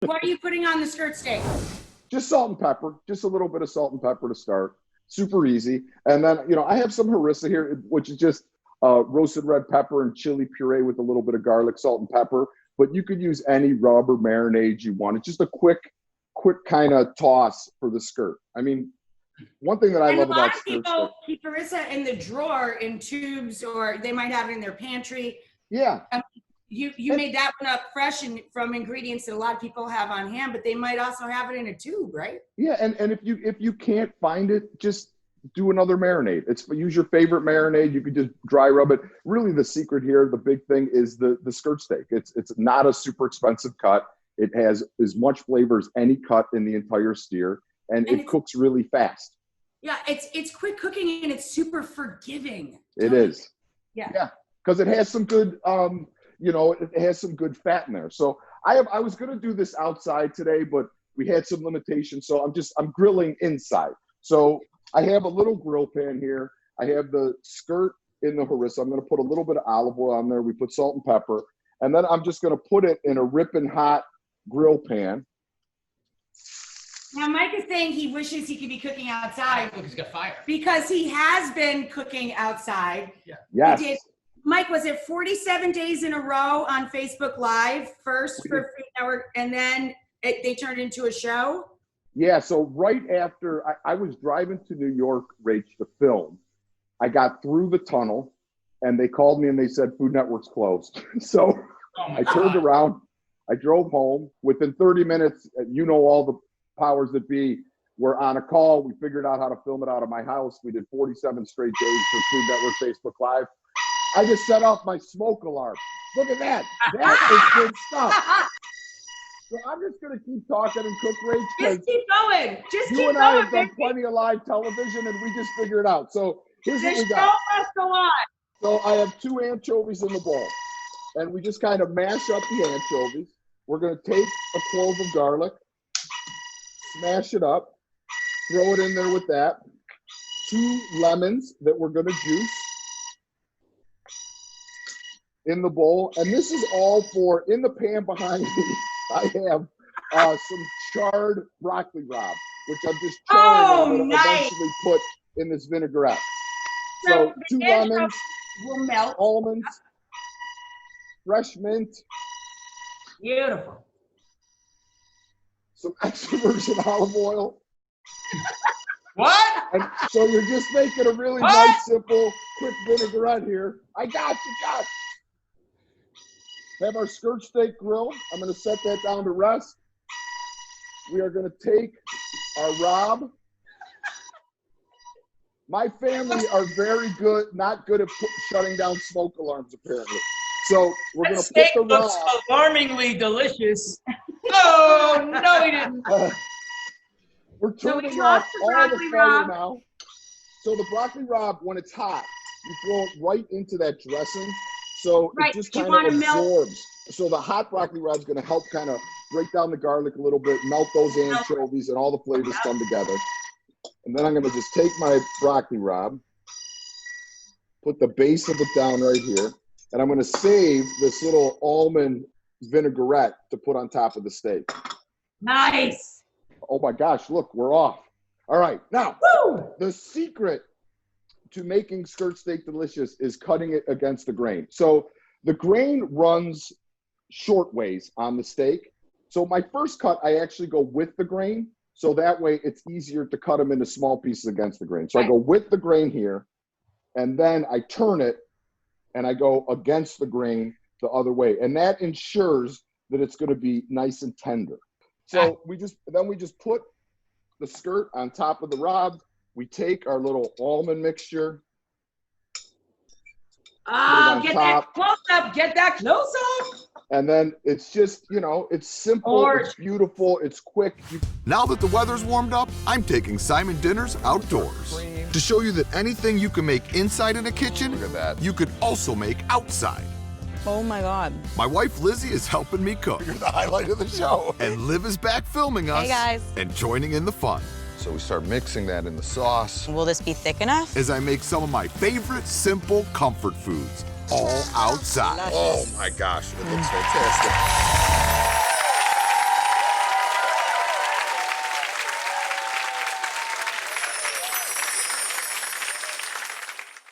What are you putting on the skirt steak? Just salt and pepper, just a little bit of salt and pepper to start. Super easy. And then, I have some harissa here, which is just roasted red pepper and chili puree with a little bit of garlic, salt, and pepper. But you could use any rub or marinade you want. It's just a quick kind of toss for the skirt. I mean, one thing that I love about skirt steak. A lot of people keep harissa in the drawer in tubes, or they might have it in their pantry. Yeah. You made that one up fresh and from ingredients that a lot of people have on hand, but they might also have it in a tube, right? Yeah, and if you can't find it, just do another marinade. Use your favorite marinade. You could just dry rub it. Really, the secret here, the big thing, is the skirt steak. It's not a super expensive cut. It has as much flavor as any cut in the entire steer, and it cooks really fast. Yeah, it's quick cooking and it's super forgiving. It is. Yeah, because it has some good it has some good fat in there. So I was going to do this outside today, but we had some limitations. So I'm grilling inside. So I have a little grill pan here. I have the skirt in the harissa. I'm going to put a little bit of olive oil on there. We put salt and pepper. And then I'm just going to put it in a ripping hot grill pan. Now, Mike is saying he wishes he could be cooking outside. Because he's got fire. Because he has been cooking outside. Yeah. Yes. He did. Mike, was it 47 days in a row on Facebook Live first for Food Network, and then they turned into a show? Yeah, so right after I was driving to New York, Rach, to film, I got through the tunnel, and they called me and they said Food Network's closed. So I turned around, I drove home. Within 30 minutes, all the powers that be were on a call. We figured out how to film it out of my house. We did 47 straight days for Food Network Facebook Live. I just set off my smoke alarm. Look at that. That is good stuff. So I'm just going to keep talking and cook, Rach. Just keep going. Just keep going. You and I have done plenty of live television, and we just figured it out. So here's what we got. The show must go on. So I have 2 anchovies in the bowl, and we just kind of mash up the anchovies. We're going to take a clove of garlic, smash it up, throw it in there with that. 2 lemons that we're going to juice in the bowl. And this is all in the pan behind me, I have some charred broccoli rabe, which I'm just charring and eventually put in this vinaigrette. So 2 lemons, will melt. almonds, fresh mint. Beautiful. Some extra virgin olive oil. What? And so you're just making a really nice, simple, quick vinaigrette here. I got you, Josh. Have our skirt steak grilled. I'm going to set that down to rest. We are going to take our rabe. My family are very good, not good at shutting down smoke alarms, apparently. So we're going to put the rabe. Looks alarmingly delicious. Oh, no, he didn't. We're turning off all the fire now. So the broccoli rabe, when it's hot, you throw it right into that dressing. So it just kind of absorbs. So the hot broccoli rabe is going to help kind of break down the garlic a little bit, melt those anchovies, and all the flavors come together. And then I'm going to just take my broccoli rabe, put the base of it down right here, and I'm going to save this little almond vinaigrette to put on top of the steak. Nice. Oh my gosh, look, we're off. All right, now, the secret to making skirt steak delicious is cutting it against the grain. So the grain runs short ways on the steak. So my first cut, I actually go with the grain. So that way it's easier to cut them into small pieces against the grain. So I go with the grain here, and then I turn it and I go against the grain the other way. And that ensures that it's going to be nice and tender. So we just put the skirt on top of the rabe. We take our little almond mixture. Oh, get that close up. Get that close up. And then it's just, it's simple, it's beautiful, it's quick. Now that the weather's warmed up, I'm taking Symon dinners outdoors to show you that anything you can make inside in a kitchen, look at that, you could also make outside. Oh my God. My wife Lizzie is helping me cook. You're the highlight of the show. And Liv is back filming us. Hey guys. And joining in the fun. So we start mixing that in the sauce. Will this be thick enough? As I make some of my favorite simple comfort foods, all outside. Luscious. Oh my gosh, it looks fantastic.